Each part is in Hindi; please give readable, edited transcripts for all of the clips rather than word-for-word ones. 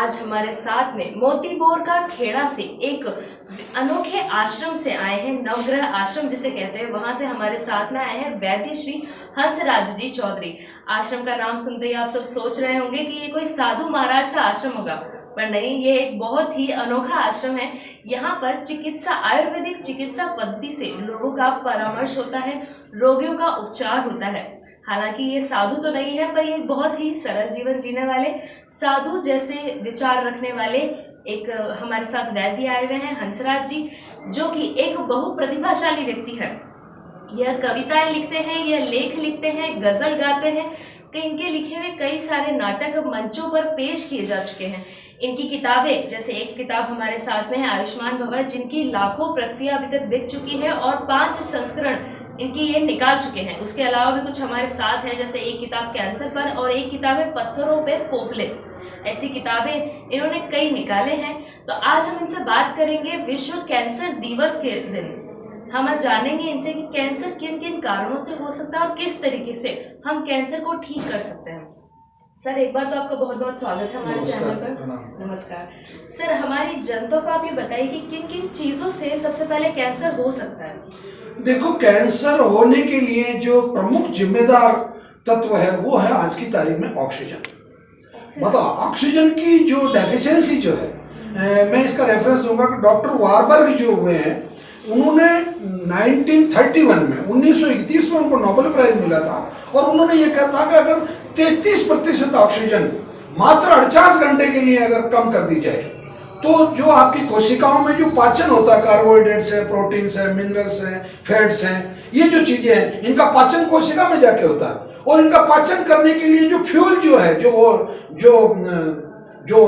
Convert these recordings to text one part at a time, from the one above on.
आज हमारे साथ में मोतीबोर का खेड़ा से एक अनोखे आश्रम से आए हैं, नवग्रह आश्रम जिसे कहते हैं, वहां से हमारे साथ में आए हैं वैद्य श्री हंसराज जी चौधरी। आश्रम का नाम सुनते ही आप सब सोच रहे होंगे कि ये कोई साधु महाराज का आश्रम होगा, पर नहीं, ये एक बहुत ही अनोखा आश्रम है। यहाँ पर चिकित्सा, आयुर्वेदिक चिकित्सा पद्धति से लोगों का परामर्श होता है, रोगियों का उपचार होता है। हालांकि ये साधु तो नहीं है, पर ये बहुत ही सरल जीवन जीने वाले, साधु जैसे विचार रखने वाले एक हमारे साथ वैद्य आए हुए हैं, हंसराज जी, जो कि एक बहुप्रतिभाशाली व्यक्ति है। यह कविताएं लिखते हैं, यह लेख लिखते हैं, गजल गाते हैं, इनके लिखे हुए कई सारे नाटक मंचों पर पेश किए जा चुके हैं। इनकी किताबें, जैसे एक किताब हमारे साथ में है आयुष्मान भव, जिनकी लाखों प्रतियां अभी तक बिक चुकी है और 5 संस्करण इनकी ये निकाल चुके हैं। उसके अलावा भी कुछ हमारे साथ है, जैसे एक किताब कैंसर पर और एक किताब है पत्थरों पे पोपले। ऐसी किताबें इन्होंने कई निकाले हैं। तो आज हम इनसे बात करेंगे विश्व कैंसर दिवस के दिन। हम आज जानेंगे इनसे कि कैंसर किन किन कारणों से हो सकता है और किस तरीके से हम कैंसर को ठीक कर सकते हैं। सर, एक बार तो आपका बहुत बहुत स्वागत है हमारे चैनल पर। नमस्कार सर, हमारी जनता को आप ये बताइए कि किन किन चीजों से सबसे पहले कैंसर हो सकता है। देखो, कैंसर होने के लिए जो प्रमुख जिम्मेदार तत्व है वो है आज की तारीख में ऑक्सीजन। मतलब ऑक्सीजन की जो डेफिशिएंसी जो है, मैं इसका रेफरेंस दूंगा कि डॉक्टर वारबर्ग जो हुए हैं, उन्होंने 1931 में 1931 में उनको नोबेल प्राइज मिला था और उन्होंने ये कहा था कि अगर 33% ऑक्सीजन मात्र 48 घंटे के लिए अगर कम कर दी जाए तो जो आपकी कोशिकाओं में जो पाचन होता है, कार्बोहाइड्रेट्स है, प्रोटीन्स है, मिनरल्स हैं, फैट्स हैं, ये जो चीजें हैं, इनका पाचन कोशिका में जाके होता है और इनका पाचन करने के लिए जो फ्यूल जो है, जो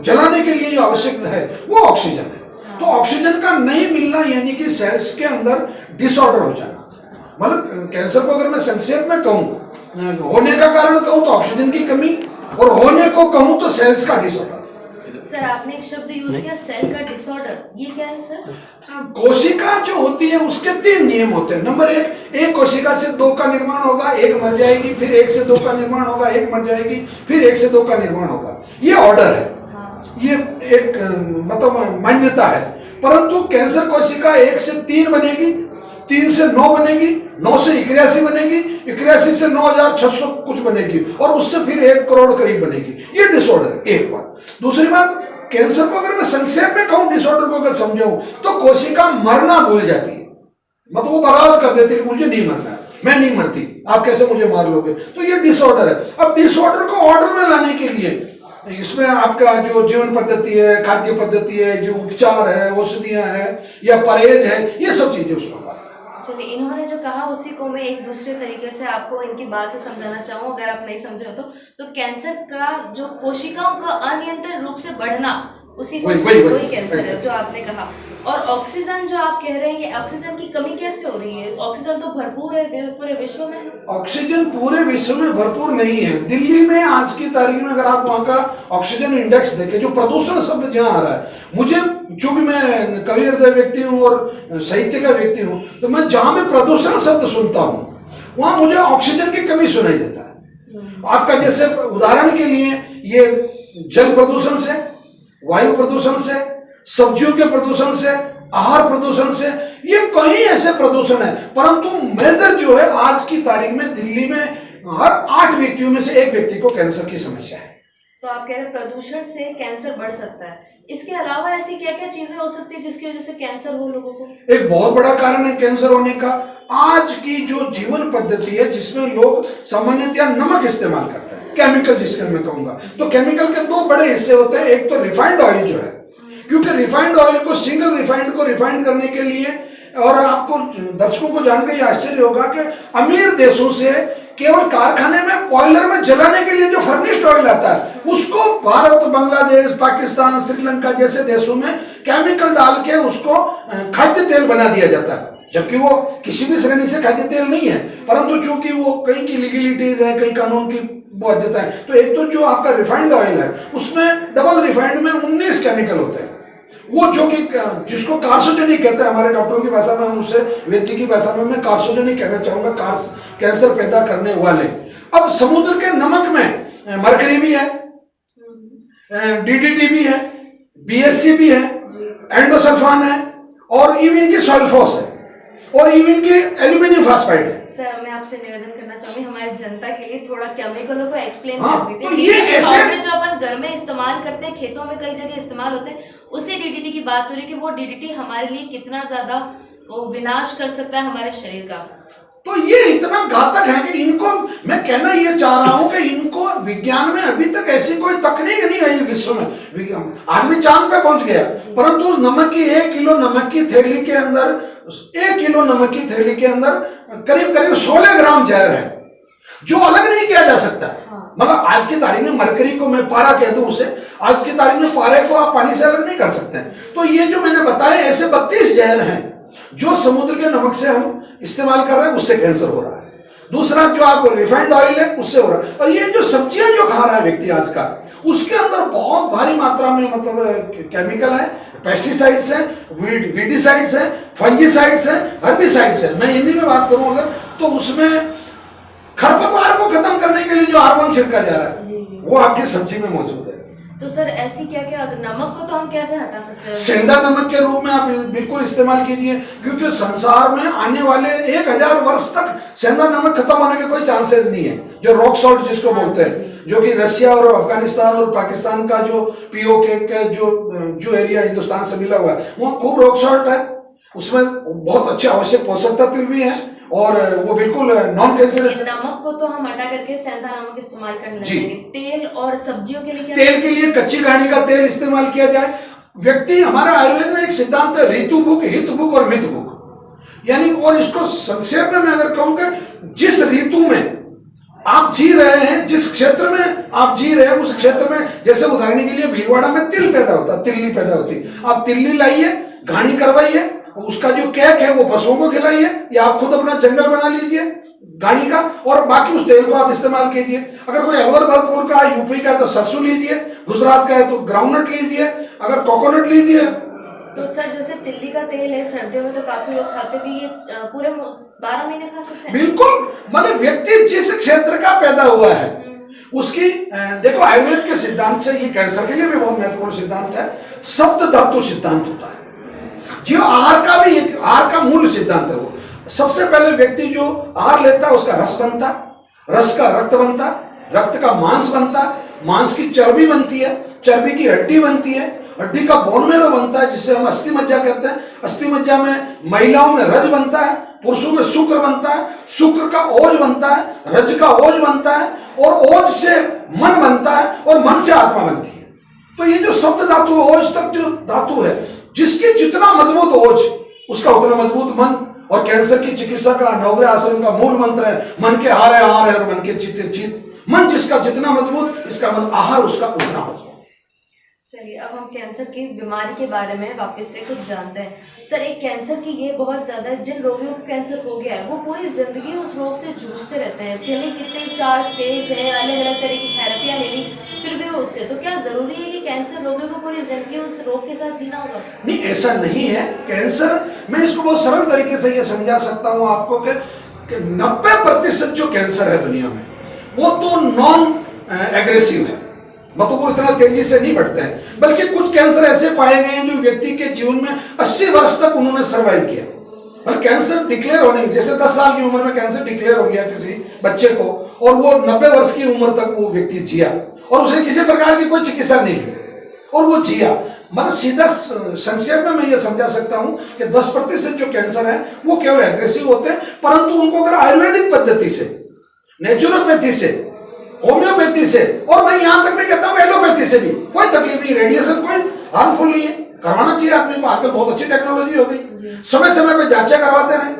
जलाने के लिए जो आवश्यक है वो ऑक्सीजन है। तो ऑक्सीजन का नहीं मिलना यानी कि सेल्स के अंदर डिसऑर्डर हो जाना। मतलब कैंसर को अगर मैं संक्षेप में कहूँ, होने का कारण कहूँ तो ऑक्सीजन की कमी, और होने को कहूँ तो सेल्स का डिसऑर्डर। सर, आपने एक शब्द यूज किया, सेल का डिसऑर्डर, ये क्या है सर? कोशिका जो होती है उसके 3 नियम होते हैं। नंबर 1, एक कोशिका से 2 का निर्माण होगा, एक मर जाएगी, फिर 1 से 2 का निर्माण होगा, एक मर जाएगी, फिर 1 से 2 का निर्माण होगा। ये ऑर्डर है, ये एक मतलब मान्यता है। परंतु कैंसर कोशिका 1 से 3 बनेगी, 3 से 9 बनेगी, 9 से 81 बनेगी, 81 से 9600 कुछ बनेगी और उससे फिर 1 करोड़ करीब बनेगी। ये डिसऑर्डर एक बात। दूसरी बात, कैंसर को अगर मैं संक्षेप में कहूं, डिसऑर्डर को अगर समझाऊं तो कोशिका मरना भूल जाती है। मतलब वो बगावत कर देती है कि मुझे नहीं मरना है, मैं नहीं मरती, आप कैसे मुझे मार लोगे। तो ये डिसऑर्डर है। अब डिसऑर्डर को ऑर्डर में लाने के लिए इसमें आपका जो जीवन पद्धति है, खाद्य पद्धति है, जो उपचार है, औषधियां हैं या परहेज है, ये सब चीजें उसमें बात है। चलिए, इन्होंने जो कहा उसी को मैं एक दूसरे तरीके से आपको इनकी बात से समझाना चाहूँ, अगर आप नहीं समझे हो तो कैंसर का जो कोशिकाओं का अनियंत्रित रूप से बढ़ना, उसी को वही कैंसर है जो आपने कहा। और ऑक्सीजन जो आप कह रहे हैं, ये ऑक्सीजन की कमी कैसे हो रही है? ऑक्सीजन तो भरपूर है पूरे विश्व में। ऑक्सीजन पूरे विश्व में भरपूर नहीं है। दिल्ली में आज की तारीख में अगर आप वहाँ का ऑक्सीजन इंडेक्स देखें, जो प्रदूषण शब्द जहाँ आ रहा है, मुझे चूंकि मैं कवि हृदय व्यक्ति हूँ और साहित्य का व्यक्ति हूँ, तो मैं जहाँ भी प्रदूषण शब्द सुनता हूँ वहाँ मुझे ऑक्सीजन की कमी सुनाई देता है। आपका जैसे उदाहरण के लिए, ये जल प्रदूषण से, वायु प्रदूषण से, सब्जियों के प्रदूषण से, आहार प्रदूषण से, ये कई ऐसे प्रदूषण है। परंतु मेजर जो है आज की तारीख में दिल्ली में हर 8 व्यक्तियों में से 1 व्यक्ति को कैंसर की समस्या है। तो आप कह रहे हैं प्रदूषण से कैंसर बढ़ सकता है। इसके अलावा ऐसी क्या क्या चीजें हो सकती है जिसकी वजह से कैंसर हो लोगों को? एक बहुत बड़ा कारण है कैंसर होने का आज की जो जीवन पद्धति है, जिसमें लोग सामान्यतया नमक इस्तेमाल करते हैं, केमिकल जिसके मैं कहूंगा। तो केमिकल के 2 बड़े हिस्से होते हैं। एक तो रिफाइंड ऑयल जो है, क्योंकि रिफाइंड ऑयल को, सिंगल रिफाइंड को रिफाइंड करने के लिए, और आपको दर्शकों को जानकर ये आश्चर्य होगा कि अमीर देशों से केवल कारखाने में बॉयलर में जलाने के लिए जो फर्निश्ड ऑयल आता है, उसको भारत, बांग्लादेश, पाकिस्तान, श्रीलंका जैसे देशों में केमिकल डाल के उसको खाद्य तेल बना दिया जाता है, जबकि वो किसी भी श्रेणी से खाद्य तेल नहीं है। परंतु चूंकि वो कहीं की लीगलिटीज है, कहीं कानून की बाध्यता है, तो एक तो जो आपका रिफाइंड ऑयल है उसमें डबल रिफाइंड में 19 केमिकल होते हैं, वो जो कि जिसको कार्सिनोजेनिक कहते हैं हमारे डॉक्टरों की भाषा में, उसे वैद्य की भाषा में मैं कार्सिनोजेनिक कहना चाहूंगा, कैंसर पैदा करने वाले। अब समुद्र के नमक में मरकरी भी है, डीडीटी भी है, बीएससी भी है, एंडोसल्फान है, और इवन की सल्फोस है, और इवन की एल्यूमिनियम फास्फाइड है। सर मैं आपसे निवेदन करना चाहूंगी हमारी जनता के लिए थोड़ा केमिकलों को एक्सप्लेन हाँ, कर दीजिए। तो ये DDT ऐसे- पाउडर जो अपन घर में इस्तेमाल करते हैं, खेतों में कई जगह इस्तेमाल होते हैं, उससे डीडीटी की बात हो रही है कि वो डीडीटी हमारे लिए कितना ज्यादा वो विनाश कर सकता है हमारे शरीर का। तो ये इतना घातक है कि इनको, मैं कहना ये चाह रहा हूं कि इनको विज्ञान में अभी तक ऐसी कोई तकनीक नहीं आई विश्व में। विज्ञान आदमी चांद पे पहुंच गया, परंतु नमक की 1 किलो नमक की थैली के अंदर, 1 किलो नमक की थैली के अंदर करीब करीब 16 ग्राम जहर है, जो अलग नहीं किया जा सकता। हाँ। मतलब आज की तारीख में मरकरी को मैं पारा कह दूं उसे, आज की तारीख में पारे को आप पानी से अलग नहीं कर सकते। तो ये जो मैंने बताया ऐसे 32 जहर हैं जो समुद्र के नमक से हम इस्तेमाल कर रहे हैं, उससे कैंसर हो रहा है। दूसरा जो आप रिफाइंड ऑयल है उससे हो रहा है, और ये जो सब्जियां जो खा रहा है व्यक्ति आज का, उसके अंदर बहुत भारी मात्रा में मतलब केमिकल है, पेस्टिसाइड्स हैं, वीडिसाइड्स हैं, फंजीसाइड्स हैं, हर्बिसाइड्स हैं। मैं हिंदी में बात करूं अगर, तो उसमें खरपतवार को खत्म करने के लिए जो हार्मोन छिड़का जा रहा है वो आपकी सब्जी में मौजूद है। तो सर ऐसी क्या क्या, नमक को तो हम कैसे हटा सकते हैं? सेंधा नमक के रूप में आप बिल्कुल इस्तेमाल कीजिए, क्योंकि संसार में आने वाले 1000 वर्ष तक सेंधा नमक खत्म होने के कोई चांसेस नहीं है। जो रॉक सॉल्ट जिसको बोलते हैं, जो कि रशिया और अफगानिस्तान और पाकिस्तान का जो पीओके का जो एरिया हिंदुस्तान से मिला हुआ है, वहाँ खूब रॉक सॉल्ट है, उसमें बहुत अच्छे आवश्यक पोषक तत्व भी हैं, और वो बिल्कुल नॉन कैंसरस। नमक को तो हम हटा करके सेंधा नमक इस्तेमाल करने लगेंगे। तेल और सब्जियों के लिए क्या? तेल के लिए कच्ची घानी का तेल इस्तेमाल किया जाए। व्यक्ति, हमारा आयुर्वेद में एक सिद्धांत है ऋतु भुक, हित भुक और मित भुक, यानी, और इसको संक्षेप में मैं अगर कहूँ कि जिस ऋतु में आप जी रहे हैं, जिस क्षेत्र में आप जी रहे हैं, उस क्षेत्र में, जैसे उदाहरण के लिए भीलवाड़ा में तिल पैदा होता है, तिल्ली पैदा होती है, आप तिल्ली लाइए, घानी करवाइए, उसका जो केक है वो पशुओं को खिलाइए, या आप खुद अपना जंगल बना लीजिए गाड़ी का, और बाकी उस तेल को आप इस्तेमाल कीजिए। अगर कोई अलवर भरतपुर का, यूपी का है तो सरसों लीजिए, गुजरात का है तो ग्राउंडनट लीजिए, अगर कोकोनट लीजिए। तो सर जैसे तिल्ली का तेल है, सर्दियों में तो काफी लोग खाते भी, ये पूरे 12 महीने खा सकते हैं? बिल्कुल, मतलब व्यक्ति जिस क्षेत्र का पैदा हुआ है उसकी, देखो आयुर्वेद के सिद्धांत से, ये कैंसर के लिए भी बहुत महत्वपूर्ण सिद्धांत है, सप्त धातु सिद्धांत होता है, जो आहार का भी एक, आहार का मूल सिद्धांत है। वो सबसे पहले व्यक्ति जो आहार लेता है उसका रस बनता, रस का रक्त बनता, रक्त का मांस बनता, मांस की चर्बी बनती है, चर्बी की हड्डी बनती है, हड्डी का बोन मेरो बनता है जिससे हम अस्थि मज्जा कहते हैं, अस्थि मज्जा में महिलाओं में रज बनता है, पुरुषों में शुक्र बनता है, शुक्र का ओज बनता है, रज का ओज बनता है, और ओज से मन बनता है, और मन से आत्मा बनती है। तो ये जो सप्त धातु, ओज तक जो धातु है, जिसकी जितना मजबूत ओज उसका उतना मजबूत मन। और कैंसर की चिकित्सा का नवग्रह आश्रम का मूल मंत्र है, मन के हारे आहार है और मन के चित्ते चित। मन जिसका जितना मजबूत, इसका मतलब आहार उसका उतना मजबूत। चलिए अब हम कैंसर की बीमारी के बारे में वापस से कुछ जानते हैं। सर एक कैंसर की ये बहुत ज़्यादा, जिन रोगियों को कैंसर हो गया है वो पूरी ज़िंदगी उस रोग से जूझते रहते हैं, भले कितने 4 स्टेज है, अलग अलग तरह की थेरेपियाँ ले ली, फिर भी उससे, तो क्या ज़रूरी है कि कैंसर रोगियों को पूरी ज़िंदगी उस रोग के साथ जीना होगा? नहीं, ऐसा नहीं है। कैंसर, मैं इसको बहुत सरल तरीके से ये समझा सकता हूँ आपको कि 90% जो कैंसर है दुनिया में वो तो नॉन एग्रेसिव है, मतलब वो इतना तेजी से नहीं बढ़ते हैं, बल्कि कुछ कैंसर ऐसे पाए गए हैं जो व्यक्ति के जीवन में 80 वर्ष तक उन्होंने सर्वाइव किया। मतलब कैंसर डिक्लेयर होने, जैसे 10 साल की उम्र में कैंसर डिक्लेयर हो गया किसी बच्चे को, और वो 90 वर्ष की उम्र तक वो व्यक्ति जिया, और उसे किसी प्रकार की कोई चिकित्सा नहीं ली, और वो जिया। मतलब सीधा संक्षेप में मैं ये समझा सकता हूं कि 10% जो कैंसर है वो केवल एग्रेसिव होते हैं, परंतु उनको अगर आयुर्वेदिक पद्धति से, नेचुरोपैथी से, होम्योपैथी से, और मैं यहां तक भी कहता हूं एलोपैथी से भी कोई तकलीफ नहीं, रेडिएशन कोई हार्मफुल नहीं है, करवाना चाहिए आदमी को। आजकल बहुत अच्छी टेक्नोलॉजी हो गई, समय समय पे जांचें करवाते रहे,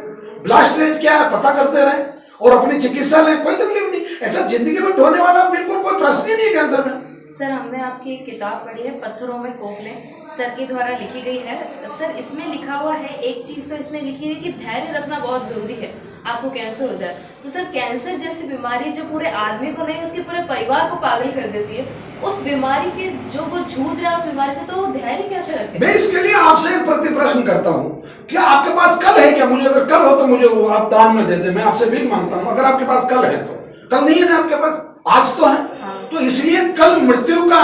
ब्लास्ट रेट क्या है पता करते रहे, और अपनी चिकित्सा लें, कोई तकलीफ नहीं। ऐसा जिंदगी में ढोने वाला बिल्कुल कोई प्रश्न ही नहीं है कैंसर में। सर हमने आपकी एक किताब पढ़ी है, पत्थरों में कोपले, सर के द्वारा लिखी गई है। सर इसमें लिखा हुआ है, एक चीज़ तो इसमें लिखी है कि धैर्य रखना बहुत ज़रूरी है, आपको कैंसर हो जाए तो। सर कैंसर जैसी बीमारी जो पूरे आदमी को नहीं, उसके पूरे परिवार को पागल कर देती है, उस बीमारी के जो वो जूझ रहा है उस बीमारी से, तो वो धैर्य कैसे रखे? मैं इसके लिए आपसे एक प्रति प्रश्न करता हूँ, क्या आपके पास कल है क्या? मुझे अगर कल हो तो मुझे वो आप दान में दे दे, मैं आपसे भीख मांगता हूँ। अगर आपके पास कल है तो, कल नहीं है ना आपके पास, आज तो है। तो इसलिए कल मृत्यु का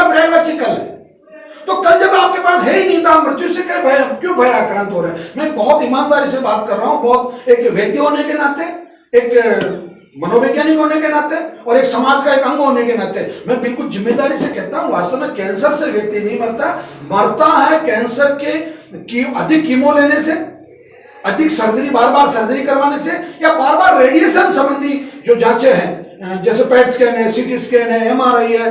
पर्यायवाची कल है। तो कल जब आपके पास है ही नहीं था, मृत्यु से क्यों भय आक्रांत हो रहे हैं? मैं बहुत ईमानदारी से बात कर रहा हूं, बहुत एक व्यक्ति होने के नाते, एक मनोवैज्ञानिक होने के नाते और एक समाज का एक अंग होने के नाते मैं बिल्कुल जिम्मेदारी से कहता हूं, वास्तव में कैंसर से व्यक्ति नहीं मरता है कैंसर के अधिक कीमो लेने से, अधिक सर्जरी, बार बार सर्जरी करवाने से, या बार बार रेडिएशन संबंधी जो जांचें हैं, जैसे पेट स्कैन है, सीटी स्कैन है, एमआरआई है,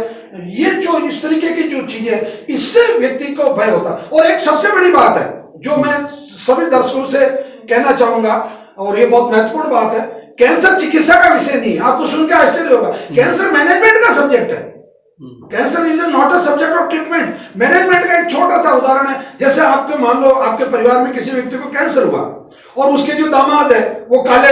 ये जो इस तरीके की जो चीजें, इससे व्यक्ति को भय होता। और एक सबसे बड़ी बात है जो मैं सभी दर्शकों से कहना चाहूंगा, और ये बहुत महत्वपूर्ण बात है, कैंसर चिकित्सा का विषय नहीं है। आपको सुन के आश्चर्य होगा, कैंसर मैनेजमेंट का सब्जेक्ट है। Cancer is not a subject of treatment. Management का एक छोटा सा उदाहरण है, जैसे आपके मान लो आपके परिवार में किसी व्यक्ति को कैंसर हुआ और उसके जो दामाद है वो काले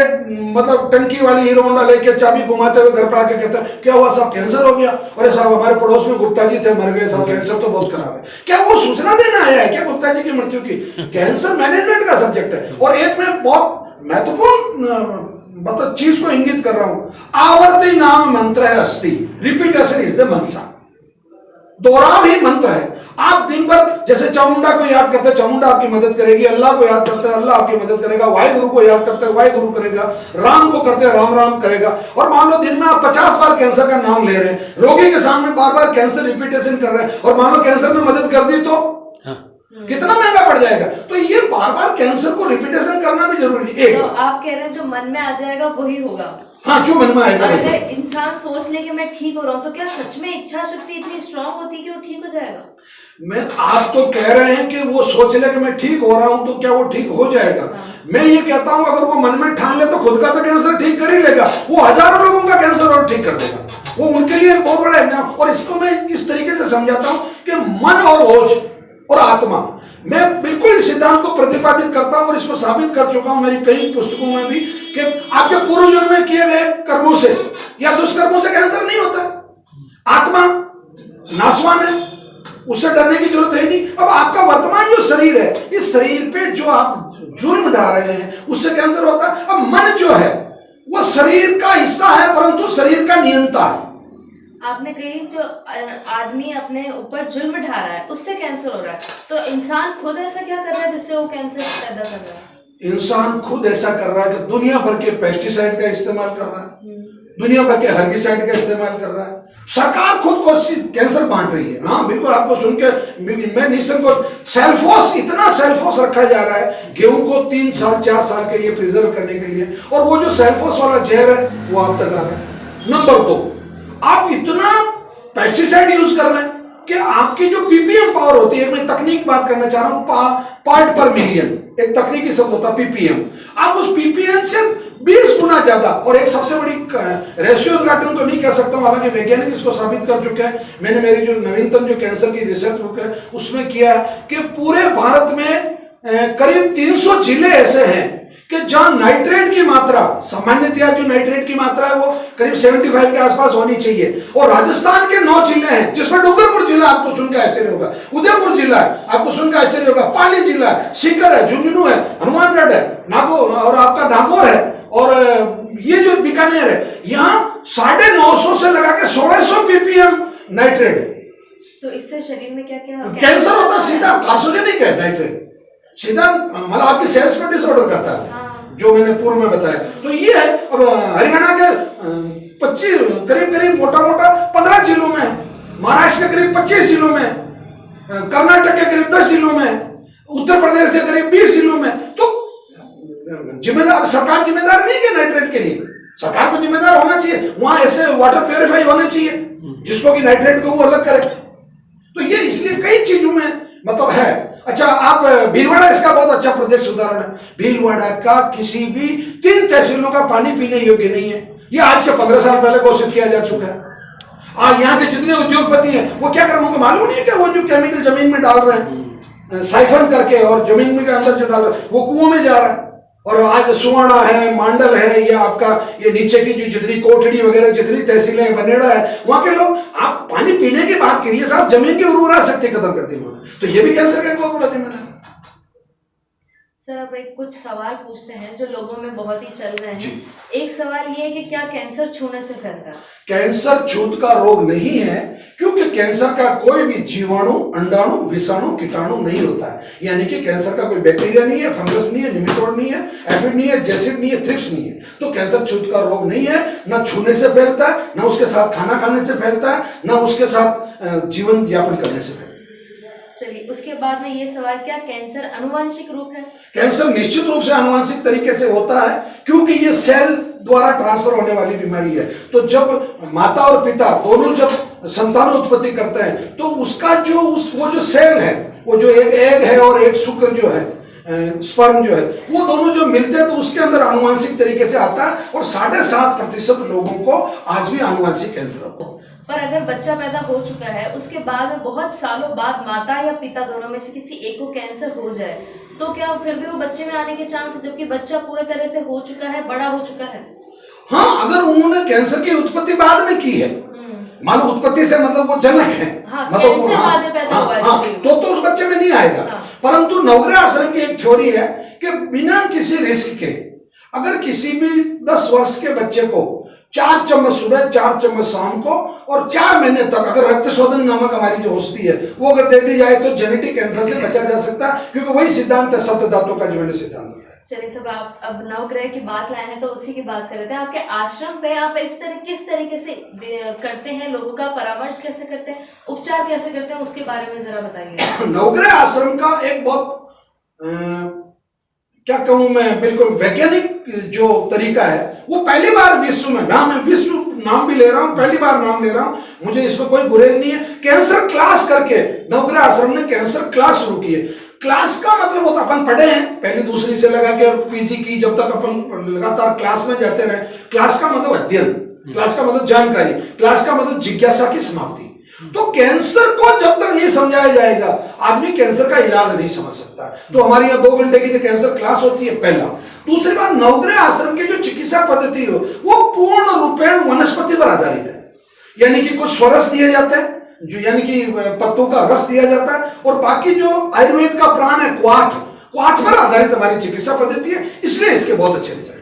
मतलब टंकी वाली हीरो होंडा लेके चाबी घुमाते हुए घर पर आके कहते हैं क्या हुआ साहब, कैंसर हो गया। अरे साहब हमारे पड़ोस में गुप्ता जी थे, मर गए साहब, कैंसर तो बहुत खराब है। क्या वो सूचना देना आया है क्या गुप्ता जी की मृत्यु की? कैंसर मैनेजमेंट का सब्जेक्ट है। और एक मैं बहुत महत्वपूर्ण मतलब चीज को इंगित कर रहा हूं, आवर्ती नाम मंत्र है अस्ति, रिपीटेशन इज द मंत्र, दोहराव ही मंत्र है। आप दिन भर जैसे चामुंडा को याद करते हैं, चामुंडा आपकी मदद करेगी, अल्लाह को याद करते हैं, अल्लाह आपकी मदद करेगा, वाहिगुरु को याद करते हैं, वाहिगुरु करेगा, राम को करते हैं, राम राम करेगा। और मान लो दिन में आप 50 बार कैंसर का नाम ले रहे हैं, रोगी के सामने बार बार कैंसर रिपीटेशन कर रहे हैं, और मान लो कैंसर ने मदद कर दी तो कितना महंगा पड़ जाएगा। तो ये बार बार कैंसर को रिपीटेशन करना भी जरूरी है। तो आप कह रहे हैं जो मन में आ जाएगा वही होगा। हाँ, जो मन में आएगा। और अगर इंसान सोच ले कि मैं ठीक हो रहा हूँ, तो क्या सच में इच्छा शक्ति इतनी स्ट्रांग होती है कि वो ठीक हो जाएगा? आप तो कह रहे हैं कि वो सोच ले कि मैं ठीक हो रहा हूं, तो क्या वो ठीक हो जाएगा? मैं ये कहता हूं अगर वो मन में ठान ले तो खुद का तो कैंसर ठीक कर ही लेगा, वो हजारों लोगों का कैंसर और ठीक कर देगा। वो उनके लिए एक बहुत बड़ा एग्जाम। और इसको मैं इस तरीके से समझाता हूं कि मन और ओज और आत्मा, मैं बिल्कुल इस सिद्धांत को प्रतिपादित करता हूं और इसको साबित कर चुका हूं मेरी कई पुस्तकों में भी कि आपके पूर्व जन्म में किए गए कर्मों से या दुष्कर्मों से कैंसर नहीं होता। आत्मा नासवान है, उससे डरने की जरूरत है नहीं। अब आपका वर्तमान जो शरीर है, इस शरीर पे जो आप जुर्म डाल रहे हैं उससे कैंसर होता है। अब मन जो है वो शरीर का हिस्सा है परंतु शरीर का नियंता है। आपने कही जो आदमी अपने ऊपर जुल्म ढा रहा है उससे कैंसर हो रहा है, तो इंसान खुद ऐसा क्या कर रहा है जिससे वो कैंसर पैदा कर रहा है? इंसान खुद ऐसा कर रहा है कि दुनिया भर के पेस्टिसाइड का इस्तेमाल कर रहा है, दुनिया भर के हर्बिसाइड का इस्तेमाल कर रहा है। सरकार खुद को कैंसर बांट रही है। हाँ बिल्कुल, आपको सुन के मैं निसंकोच, सेल्फोस, इतना सेल्फोस रखा जा रहा है गेहूं को 3 साल 4 साल के लिए प्रिजर्व करने के लिए, और वो जो सेल्फोस वाला जहर है वो आप तक आ रहा है। नंबर 2, आप इतना पेस्टिसाइड यूज कर रहे हैं कि आपकी जो पीपीएम पावर होती है, मैं तकनीक बात करना चाह रहा हूं, पार्ट पर मिलियन एक तकनीकी शब्द होता है पीपीएम, आप उस पीपीएम से 20 गुना ज्यादा। और एक सबसे बड़ी रेशियो उद्घाटन तो नहीं कह सकता हूं, हालांकि वैज्ञानिक इसको साबित कर चुके हैं। मैंने मेरी जो नवीनतम जो कैंसर की रिसर्च बुक है उसमें किया कि पूरे भारत में करीब 300 जिले ऐसे हैं कि जहां नाइट्रेट की मात्रा, सामान्यतया जो नाइट्रेट की मात्रा है वो करीब 75 के आसपास होनी चाहिए। और राजस्थान के 9 जिले हैं जिसमें डूंगरपुर जिला आपको सुनकर आश्चर्य होगा, उदयपुर जिला है आपको सुनकर आश्चर्य होगा, पाली जिला है, सीकर है, झुंझुनू है, हनुमानगढ़ है, नागौर और आपका नागौर है, और ये जो बीकानेर है, यहाँ 950 से लगा के 1600 पीपीएम नाइट्रेट है। तो इससे शरीर में क्या क्या कैंसर होता है, सीधा कार्सिनोजेनिक है नाइट्रेट, सीधा मतलब आपकी सेल्स को डिसऑर्डर करता है। जो मैंने पूर्व में बताया तो ये है। अब हरियाणा के 25 करीब मोटा 15 जिलों में, महाराष्ट्र के करीब 25 जिलों में, कर्नाटक के करीब 10 जिलों में, उत्तर प्रदेश के करीब 20 जिलों में। तो जिम्मेदार सरकार जिम्मेदार नहीं है नाइट्रेट के लिए, सरकार को जिम्मेदार होना चाहिए, वहां ऐसे वाटर प्योरीफाई होने चाहिए जिसको कि नाइट्रेट को वो अलग करे। तो ये इसलिए कई चीजों में मतलब है। अच्छा, आप भीलवाड़ा इसका बहुत अच्छा प्रत्यक्ष उदाहरण है। भीलवाड़ा का किसी भी 3 तहसीलों का पानी पीने योग्य नहीं है। ये आज के 15 साल पहले घोषित किया जा चुका है। आज यहाँ के जितने उद्योगपति हैं वो क्या कर रहे हैं, उनको मालूम नहीं है कि वो जो केमिकल जमीन में डाल रहे हैं साइफन करके, और जमीन में के अंदर जो डाल रहे हैं वो कुओं में जा रहा है। और आज सुवाना है, मांडल है, या आपका ये नीचे की जो जितनी कोठड़ी वगैरह जितनी तहसीलें हैं, बनेड़ा है, वहां के लोग, आप पानी पीने की बात करिए साहब, जमीन की उर्वरा शक्ति खत्म कर दी उन्होंने। तो ये भी कैंसर का एक बहुत बड़ा जिम्मेदार। सर अब एक कुछ सवाल पूछते हैं जो लोगों में बहुत ही चल रहे हैं। जी। एक सवाल ये है कि क्या कैंसर छूने से फैलता है? कैंसर छूत का रोग नहीं है, क्योंकि कैंसर का कोई भी जीवाणु, अंडाणु, विषाणु, कीटाणु नहीं होता है। यानी कि कैंसर का कोई बैक्टीरिया नहीं है, फंगस नहीं है, निमेटोड नहीं है, एफिड नहीं है, जेसिड नहीं है, थ्रिप्स नहीं है। तो कैंसर छूत का रोग नहीं है, ना छूने से फैलता है, ना उसके साथ खाना खाने से फैलता है, ना उसके साथ जीवन यापन करने से फैलता है। चलिए उसके बाद में ये सवाल, क्या कैंसर अनुवांशिक रूप है? कैंसर निश्चित रूप से आनुवंशिक तरीके से होता है, क्योंकि ये सेल द्वारा ट्रांसफर होने वाली बीमारी है। तो जब माता और पिता दोनों जब संतानोत्पत्ति करते हैं, तो उसका जो वो जो सेल है, वो जो एक एग है और एक शुक्र जो है, स्पर्म जो है, वो दोनों जो मिलते हैं तो उसके अंदर आनुवंशिक तरीके से आता है। और 7.5% लोगों को आज भी आनुवंशिक कैंसर होता है। पर अगर बच्चा पैदा हो चुका है, उसके बाद में बहुत सालों बाद माता या पिता दोनों में से किसी एक को कैंसर हो जाए, तो क्या फिर भी वो बच्चे में आने के चांस है, जबकि बच्चा पूरे तरह से हो चुका है, बड़ा हो चुका है? हाँ, अगर उन्होंने कैंसर की उत्पत्ति बाद में की है, मान उत्पत्ति से मतलब वो जनक है, हाँ, मतलब कैंसर बाद में पैदा हुआ है, तो उस बच्चे में नहीं आएगा। हाँ। परंतु नवग्रह आश्रम की एक थ्योरी है कि बिना किसी रिस्क के अगर किसी भी 10 वर्ष के बच्चे को 4 चम्मच सुबह, 4 चम्मच शाम को और 4 महीने तक अगर रक्त शोधन नामक हमारी जो औषधि है वो अगर दे दी जाए तो जेनेटिक कैंसर से बचा जा सकता है, क्योंकि वही सिद्धांत है सप्त धातुओं का जो मैंने सिद्धांत बताया। चलिए सब, आप अब नवग्रह की बात लाए हैं तो उसी की बात कर रहे थे। आपके आश्रम पे आप किस तरीके से करते हैं, लोगों का परामर्श कैसे करते हैं, उपचार कैसे करते हैं, उसके बारे में जरा बताइए। नवग्रह आश्रम का एक बहुत क्या कहूं मैं, बिल्कुल वैज्ञानिक जो तरीका है, वो पहली बार विश्व में, मैं विश्व नाम भी ले रहा हूं, पहली बार नाम ले रहा हूं, मुझे इसमें कोई गुरेज नहीं है। कैंसर क्लास करके नवग्रह आश्रम ने कैंसर क्लास शुरू की है। क्लास का मतलब वो तो अपन पढ़े हैं पहली दूसरी से लगा के, और पीजी की जब तक अपन लगातार क्लास में जाते रहे। क्लास का मतलब अध्ययन, क्लास का मतलब जानकारी, क्लास का मतलब जिज्ञासा की समाप्ति। तो कैंसर को जब तक नहीं समझाया जाएगा, आदमी कैंसर का इलाज नहीं समझ सकता। तो हमारे यहाँ 2 घंटे की कैंसर क्लास होती है, पहला। दूसरी बात, नवग्रह आश्रम की जो चिकित्सा पद्धति हो वो पूर्ण रूपेण वनस्पति पर आधारित है। यानी कि कुछ स्वरस दिए जाते हैं, जो यानी कि पत्तों का रस दिया जाता है, और बाकी जो आयुर्वेद का प्राण है क्वाथ पर आधारित हमारी चिकित्सा पद्धति है, इसलिए इसके बहुत अच्छे रिजल्ट।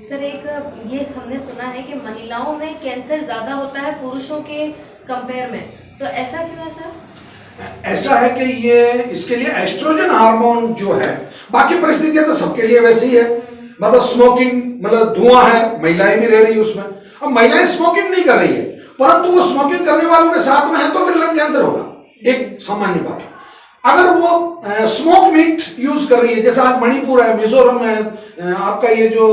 सर एक ये हमने सुना है कि महिलाओं में कैंसर ज्यादा होता है पुरुषों के कंपेयर में, तो ऐसा क्यों है सर? ऐसा है कि ये इसके लिए एस्ट्रोजन हार्मोन जो है, बाकी परिस्थितियां तो सबके लिए वैसी ही है। मतलब स्मोकिंग, मतलब धुआं है, महिलाएं भी रह रही है उसमें। अब महिलाएं स्मोकिंग नहीं कर रही है, परंतु वो स्मोकिंग करने वालों के साथ में है तो फिर लंग कैंसर होगा, एक सामान्य बात। अगर वो स्मोक मीट यूज कर रही है, जैसे आज मणिपुर है, मिजोरम है, आपका ये जो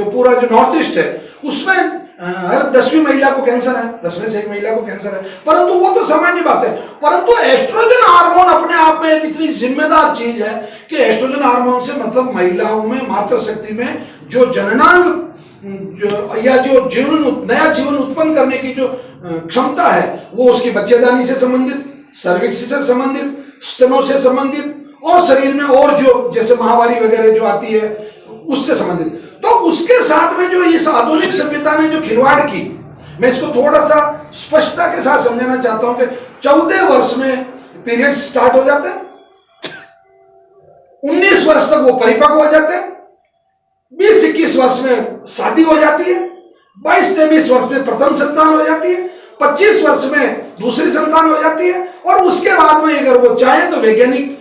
पूरा जो नॉर्थ ईस्ट है, उसमें हर 10वीं महिला को कैंसर है, 10 में से 1 महिला को कैंसर है। परंतु वो तो सामान्य बात है। परंतु एस्ट्रोजन हार्मोन अपने आप में एक इतनी जिम्मेदार चीज है कि एस्ट्रोजन हार्मोन से मतलब महिलाओं में मातृ शक्ति में जो जननांग या जो नया जीवन उत्पन्न करने की जो क्षमता है, वो उसकी बच्चेदानी से संबंधित, सर्विक्स से संबंधित, स्तनों से संबंधित, और शरीर में और जो जैसे महावारी वगैरह जो आती है उससे संबंधित। तो उसके साथ में जो इस आधुनिक सभ्यता ने जो खिलवाड़ की, मैं इसको थोड़ा सा स्पष्टता के साथ समझाना चाहता हूं कि 14 वर्ष में पीरियड स्टार्ट हो जाते हैं, 19 वर्ष तक वो परिपक्व हो जाते हैं, 20-21 वर्ष में शादी हो जाती है, 22-23 वर्ष में प्रथम संतान हो जाती है, 25 वर्ष में दूसरी संतान हो जाती है, और उसके बाद में अगर वो चाहे तो वैज्ञानिक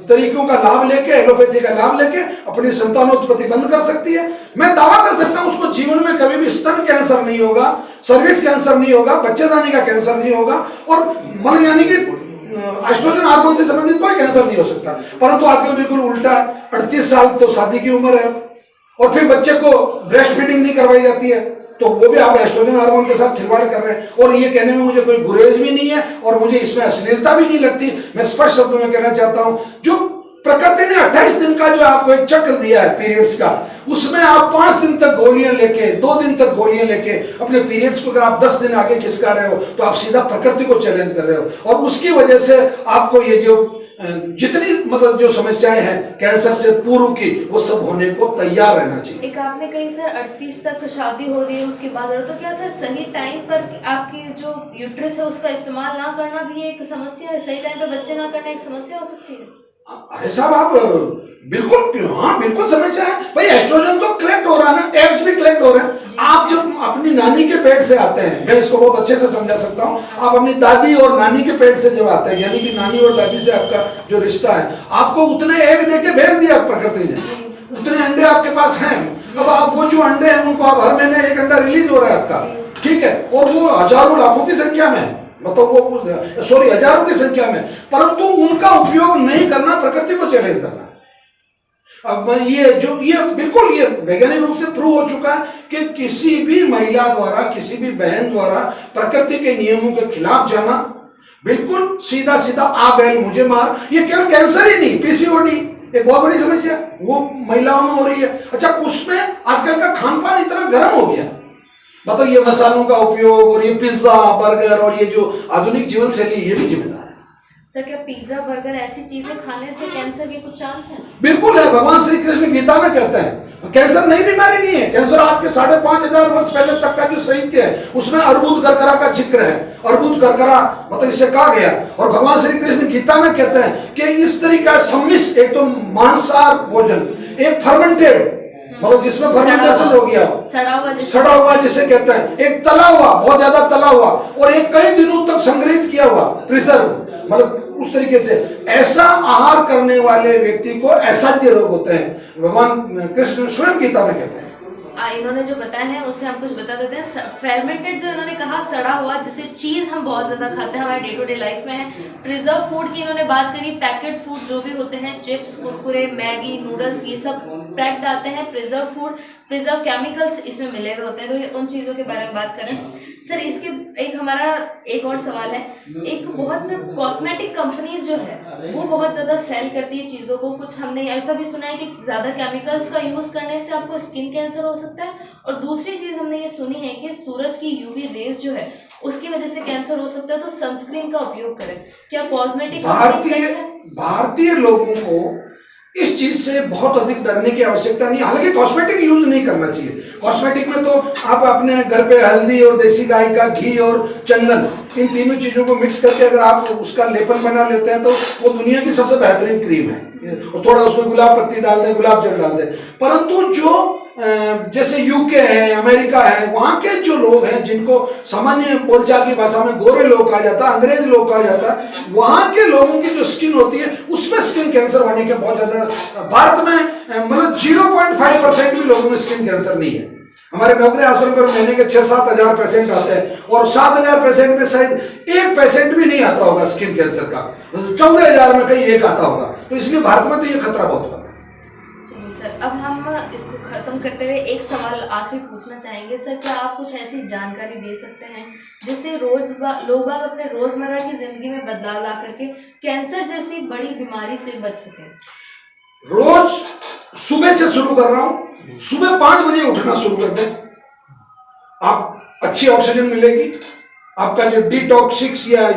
तरीकों का लाभ लेके, एलोपैथी का लाभ लेके अपनी संतानोत्पत्ति बंद कर सकती है। मैं दावा कर सकता हूं उसको जीवन में कभी भी स्तन कैंसर नहीं होगा, सर्विक्स कैंसर नहीं होगा, बच्चेदानी का कैंसर नहीं होगा, और मल यानी कि एस्ट्रोजन हार्मोन से संबंधित कोई कैंसर नहीं हो सकता। परंतु आजकल बिल्कुल उल्टा है, 38 साल तो शादी की उम्र है, और फिर बच्चे को ब्रेस्ट फीडिंग नहीं करवाई जाती है, तो वो भी आप एस्ट्रोजन हार्मोन के साथ खिलवाड़ कर रहे हैं। और ये कहने में मुझे कोई गुरेज भी नहीं है, और मुझे इसमें अश्लीलता भी नहीं लगती। मैं स्पष्ट शब्दों में कहना चाहता हूं, जो प्रकृति ने 28 दिन का जो आपको एक चक्र दिया है पीरियड्स का, उसमें आप 5 दिन तक गोलियां लेके, 2 दिन तक गोलियां लेके अपने पीरियड्स को अगर आप 10 दिन आगे खिसका रहे हो, तो आप सीधा प्रकृति को चैलेंज कर रहे हो, और उसकी वजह से आपको ये जो जितनी मतलब जो समस्याएं हैं कैंसर से पूर्व की, वो सब होने को तैयार रहना चाहिए। एक आपने कही सर 38 तक शादी हो रही है, उसके बाद, तो क्या सर सही टाइम पर आपकी जो यूट्रस है उसका इस्तेमाल ना करना भी एक समस्या है? सही टाइम पे बच्चे ना करना एक समस्या हो सकती है? अरे साहब आप बिल्कुल, हाँ बिल्कुल समस्या है भाई। एस्ट्रोजन तो कलेक्ट हो रहा है ना, एग्स भी कलेक्ट हो रहे हैं। आप जब अपनी नानी के पेट से आते हैं, मैं इसको बहुत अच्छे से समझा सकता हूँ, आप अपनी दादी और नानी के पेट से जब आते हैं, यानी कि नानी और दादी से आपका जो रिश्ता है, आपको उतने एग दे के भेज दिया प्रकृति ने, उतने अंडे आपके पास हैं। अब आप वो जो अंडे हैं उनको आप हर महीने एक अंडा रिलीज हो रहा है आपका, ठीक है, और वो हजारों लाखों की संख्या में, मतलब वो सॉरी हजारों की संख्या में, परंतु उनका उपयोग नहीं करना प्रकृति को चैलेंज करना है। अब ये बिल्कुल ये वैज्ञानिक रूप से प्रूव हो चुका है कि किसी भी महिला द्वारा, किसी भी बहन द्वारा प्रकृति के नियमों के खिलाफ जाना, बिल्कुल सीधा सीधा आ बैल मुझे मार, ये केवल कैंसर ही नहीं, पीसीओडी एक बहुत बड़ी समस्या वो महिलाओं में हो रही है। अच्छा, उसमें आजकल का खान पान इतना गर्म हो गया, मतलब ये मसालों का उपयोग और ये पिज्जा बर्गर और ये जो आधुनिक जीवन शैली, ये भी जिम्मेदार है। सर क्या पिज्जा बर्गर ऐसी चीजें खाने से कैंसर के कुछ चांस हैं? बिल्कुल है। भगवान श्री कृष्ण गीता में कहते हैं कैंसर नई बीमारी नहीं है। कैंसर आज के 5,500 वर्ष पहले तक का जो साहित्य है उसमें अर्बुद करकरा का जिक्र है। अर्बुद करकरा मतलब इससे कहा गया, और भगवान श्री कृष्ण गीता में कहते हैं कि इस तरीका सम्मिश्र, एक तो मांसाहार भोजन, एक फर्मेंटेड मतलब जिसमें फर्मेंटेशन हो गया, सड़ा हुआ जिसे कहते हैं, एक तला हुआ, बहुत ज्यादा तला हुआ, और एक कई दिनों तक संग्रहित किया हुआ, प्रिजर्व, मतलब उस तरीके से ऐसा आहार करने वाले व्यक्ति को असाध्य रोग होते हैं, भगवान कृष्ण स्वयं गीता में कहते हैं। इन्होंने जो बताया है उससे हम कुछ बता देते हैं। फेर्मेंटेड जो इन्होंने कहा, सड़ा हुआ, जिसे चीज हम बहुत ज्यादा खाते हैं हमारे डे टू डे लाइफ में है। प्रिजर्व फूड की इन्होंने बात करी, पैकेट फूड जो भी होते हैं, चिप्स, कुरकुरे, मैगी, नूडल्स, ये सब पैक्ड आते हैं। प्रिजर्व फूड, प्रिजर्व केमिकल्स इसमें मिले हुए होते हैं, तो ये उन चीजों के बारे में बात करें। सर इसके हमारा एक और सवाल है, एक बहुत कॉस्मेटिक कंपनीज जो है वो बहुत ज्यादा सेल करती है चीजों को, कुछ हमने ऐसा भी सुना है कि ज्यादा केमिकल्स का यूज करने से आपको स्किन कैंसर हो सकता है, और दूसरी चीज हमने ये सुनी है कि सूरज की यूवी रेज जो है उसकी वजह से कैंसर हो सकता है, तो सनस्क्रीन का उपयोग करें। क्या कॉस्मेटिक भारतीय लोगों को इस चीज से बहुत अधिक डरने की आवश्यकता नहीं। हालांकि कॉस्मेटिक यूज नहीं करना चाहिए। कॉस्मेटिक में तो आप अपने घर पे हल्दी और देसी गाय का घी और चंदन, इन तीनों चीजों को मिक्स करके अगर आप उसका लेपन बना लेते हैं तो वो दुनिया की सबसे बेहतरीन क्रीम है। और थोड़ा उसमें गुलाब पत्ती डाल दें, गुलाब जल डाल दें। परंतु जो जैसे यूके है, अमेरिका है, वहां के जो लोग हैं जिनको सामान्य बोलचाल की भाषा में गोरे लोग कहा जाता है, अंग्रेज लोग कहा जाता है, वहां के लोगों की जो स्किन होती है उसमें स्किन कैंसर होने के बहुत ज्यादा, भारत में मतलब 0.5% भी लोगों में स्किन कैंसर नहीं है। हमारे नौकरी आश्रम पर महीने के 6-7 हजार पेशेंट आते हैं, और 7,000 पेशेंट में शायद 1% भी नहीं आता होगा स्किन कैंसर का, 14,000 में कहीं एक आता होगा। तो इसलिए भारत में तो ये खतरा बहुत कम है। सर अब हम इसको खत्म करते हुए एक सवाल आखिरी पूछना चाहेंगे। सर क्या आप कुछ ऐसी जानकारी दे सकते हैं जिससे लोग अपने रोजमर्रा की जिंदगी में बदलाव ला करके कैंसर जैसी बड़ी बीमारी से बच सके? रोज सुबह से शुरू कर रहा हूं, सुबह 5 बजे उठना शुरू कर दें, आप अच्छी ऑक्सीजन मिलेगी, आपका जो डिटॉक्सिक्स या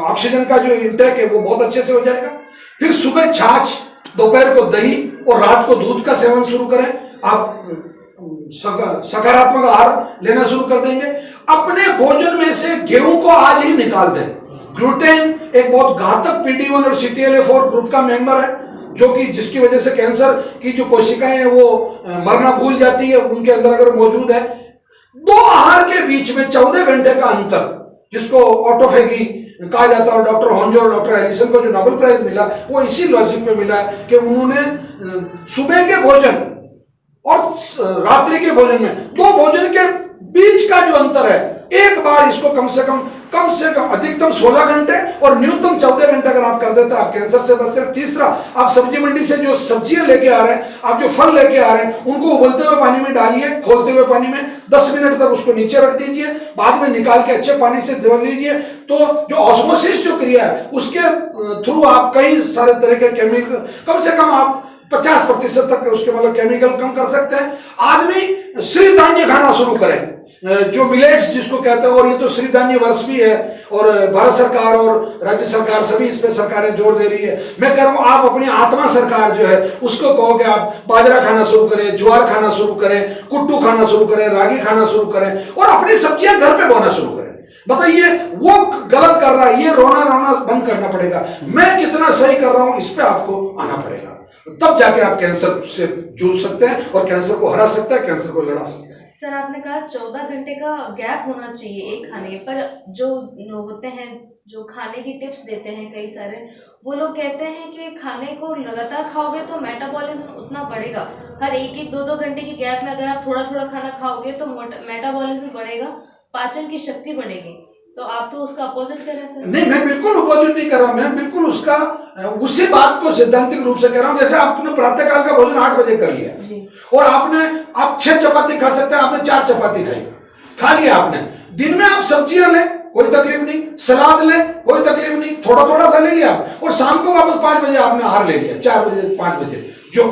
ऑक्सीजन का जो इंटेक है वो बहुत अच्छे से हो जाएगा। फिर सुबह छाछ, दोपहर को दही और रात को दूध का सेवन शुरू करें। आप सकारात्मक आहार लेना शुरू कर देंगे। अपने भोजन में से गेहूं को आज ही निकाल दें। ग्लूटेन एक बहुत घातक PD1 और CTLA4 ग्रुप का मेंबर है, जो कि जिसकी वजह से कैंसर की जो कोशिकाएं हैं वो मरना भूल जाती है, उनके अंदर अगर मौजूद है। 2 आहार के बीच में 14 घंटे का अंतर, जिसको ऑटोफेगी कहा जाता है, और डॉक्टर होंजो और डॉक्टर एलिसन को जो नोबेल प्राइज मिला वो इसी लॉजिक पे मिला है कि उन्होंने सुबह के भोजन और रात्रि के भोजन में 2 भोजन के बीच का जो अंतर है, एक बार इसको कम से कम अधिकतम 16 घंटे और न्यूनतम 14 घंटे अगर आप कर देते हैं, आप कैंसर से बचते हैं। तीसरा, आप सब्जी मंडी से जो सब्जियां लेके आ रहे हैं, आप जो फल लेके आ रहे हैं, उनको उबलते हुए पानी में डालिए, खोलते हुए पानी में 10 मिनट तक उसको नीचे रख दीजिए, बाद में निकाल के अच्छे पानी से धो लीजिए। तो जो ऑस्मोसिस जो क्रिया है उसके थ्रू आप कई सारे तरह के केमिकल, कम से कम आप 50% तक उसके मतलब केमिकल कम कर सकते हैं। आदमी श्रीधान्य खाना शुरू करें, जो मिलेट्स जिसको कहते हैं, और ये तो श्रीधान्य वर्ष भी है, और भारत सरकार और राज्य सरकार सभी इस पे सरकारें जोर दे रही है। मैं कह रहा हूं आप अपनी आत्मा सरकार जो है उसको कहो कि आप बाजरा खाना शुरू करें, ज्वार खाना शुरू करें, कुट्टू खाना शुरू करें, रागी खाना शुरू करें, और अपनी सब्जियां घर पे बोना शुरू करें। बताइए, वो गलत कर रहा है, ये रोना रोना बंद करना पड़ेगा, मैं कितना सही कर रहा हूं, इस पे आपको आना पड़ेगा, तब जाके आप कैंसर से जूझ सकते हैं और कैंसर को हरा सकते हैं, कैंसर को लड़ा सकते हैं। सर आपने कहा 14 घंटे का गैप होना चाहिए एक खाने पर, जो होते हैं जो खाने की टिप्स देते हैं कई सारे, वो लोग कहते हैं कि खाने को लगातार खाओगे तो मेटाबॉलिज्म उतना बढ़ेगा, हर एक 2-2 घंटे की गैप में अगर आप थोड़ा थोड़ा खाना खाओगे तो मेटाबॉलिज्म बढ़ेगा, पाचन की शक्ति बढ़ेगी, तो आप तो उसका अपोजिट कर रहे हैं सर। नहीं, मैं बिल्कुल अपोजिट नहीं कर रहा, मैं बिल्कुल उसका उसी बात को सैद्धांतिक रूप से कह रहा हूं। जैसे आपने प्रातः काल का भोजन 8 बजे कर लिया और आप 6 चपाती खा सकते हैं, आपने 4 चपाती खाई, खा लिया आपने, दिन में आप सब्जियां लें कोई तकलीफ नहीं, सलाद लें कोई तकलीफ नहीं, थोड़ा थोड़ा सा ले लिया, और शाम को वापस 5 बजे आपने आहार ले लिया, 4 बजे 5 बजे। जो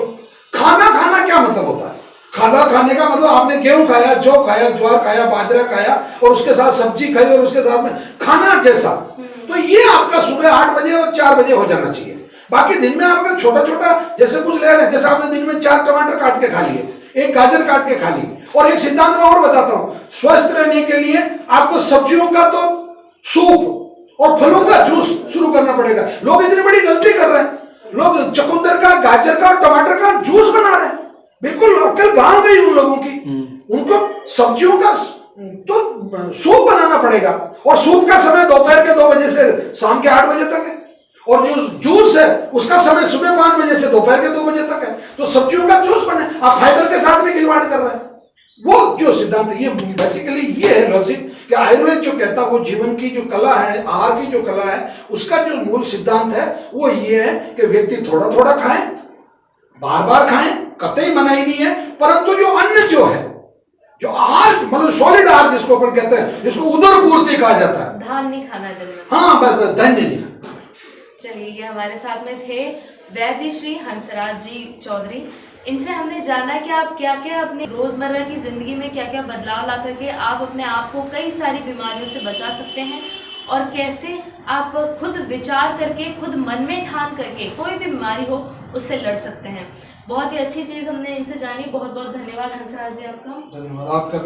खाना क्या मतलब होता है, खाना खाने का मतलब आपने गेहूं खाया, जौ खाया, ज्वार खाया, बाजरा खाया और उसके साथ सब्जी खाई और उसके साथ में खाना जैसा, तो ये आपका सुबह 8 बजे और 4 बजे हो जाना चाहिए। बाकी दिन में आप अगर छोटा छोटा जैसे कुछ ले रहे हैं, जैसे आपने दिन में 4 टमाटर काट के खा लिए, 1 गाजर काट के खा ली, और एक सिद्धांत मैं और बताता हूं, स्वस्थ रहने के लिए आपको सब्जियों का तो सूप और फलों का जूस शुरू करना पड़ेगा। लोग इतनी बड़ी गलती कर रहे हैं, लोग चुकंदर का, गाजर का और टमाटर का जूस बना रहे हैं, बिल्कुल अक्ल गांव गई उन लोगों की। उनको सब्जियों का तो सूप बनाना पड़ेगा, और सूप का समय दोपहर के 2 बजे से शाम के 8 बजे तक है, और जो जूस है उसका समय सुबह 5 बजे से दोपहर के 2 बजे तक है। तो सब्जियों का जूस बने, आप फाइबर के साथ भी खिलवाड़ कर रहे हैं। वो जो सिद्धांत है, ये बेसिकली ये है लॉजिक कि आयुर्वेद जो कहता है, वो जीवन की जो कला है, आहार की जो कला है, उसका जो मूल सिद्धांत है वो ये है कि व्यक्ति थोड़ा थोड़ा खाए, बार बार खाएं, कतई मनाही नहीं है, परंतु जो अन्न जो है, जो आहार मतलब सॉलिड आहार जिसको अपन कहते हैं, जिसको उदर पूर्ति कहा जाता है, धान नहीं खाना जरूर। हाँ बस धन्य नहीं खाना। चलिए, ये हमारे साथ में थे वैद्य श्री हंसराज जी चौधरी, इनसे हमने जाना कि आप क्या क्या अपने रोजमर्रा की जिंदगी में क्या क्या बदलाव ला करके आप अपने आप को कई सारी बीमारियों से बचा सकते हैं, और कैसे आप खुद विचार करके, खुद मन में ठान करके कोई भी बीमारी हो उससे लड़ सकते हैं। बहुत ही अच्छी चीज़ हमने इनसे जानी, बहुत बहुत धन्यवाद हंसराज जी आपका। धन्यवाद आपका।